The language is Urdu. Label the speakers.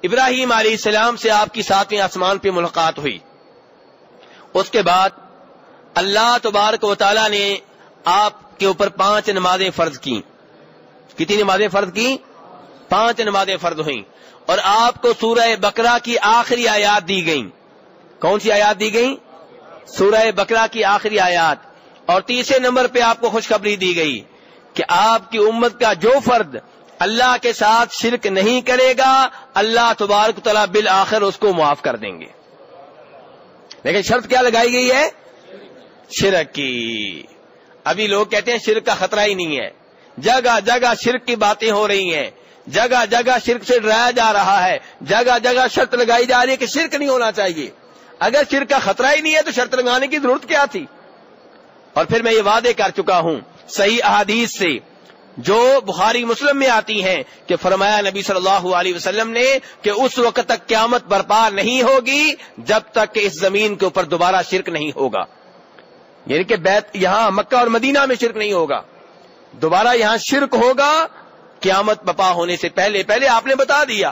Speaker 1: ابراہیم علیہ السلام سے آپ کی 7ویں آسمان پہ ملاقات ہوئی. اس کے بعد اللہ تبارک و تعالی نے آپ کے اوپر 5 نمازیں فرض کی. کتنی نمازیں فرض کی؟ 5 نمازیں فرض ہوئیں. اور آپ کو سورہ بقرہ کی آخری آیات دی گئیں. کون سی آیات دی گئیں؟ سورہ بقرہ کی آخری آیات. اور تیسرے نمبر پہ آپ کو خوشخبری دی گئی کہ آپ کی امت کا جو فرد اللہ کے ساتھ شرک نہیں کرے گا اللہ تبارک و تعالی بالآخر اس کو معاف کر دیں گے. لیکن شرط کیا لگائی گئی ہے؟ شرک کی. ابھی لوگ کہتے ہیں شرک کا خطرہ ہی نہیں ہے. جگہ جگہ شرک کی باتیں ہو رہی ہیں, جگہ جگہ شرک سے ڈرایا جا رہا ہے, جگہ جگہ شرط لگائی جا رہی ہے کہ شرک نہیں ہونا چاہیے. اگر شرک کا خطرہ ہی نہیں ہے تو شرط لگانے کی ضرورت کیا تھی؟ اور پھر میں یہ وعدے کر چکا ہوں صحیح احادیث سے جو بخاری مسلم میں آتی ہیں کہ فرمایا نبی صلی اللہ علیہ وسلم نے کہ اس وقت تک قیامت برپا نہیں ہوگی جب تک کہ اس زمین کے اوپر دوبارہ شرک نہیں ہوگا. یعنی کہ بیت یہاں مکہ اور مدینہ میں شرک نہیں ہوگا, دوبارہ یہاں شرک ہوگا قیامت برپا ہونے سے پہلے. پہلے آپ نے بتا دیا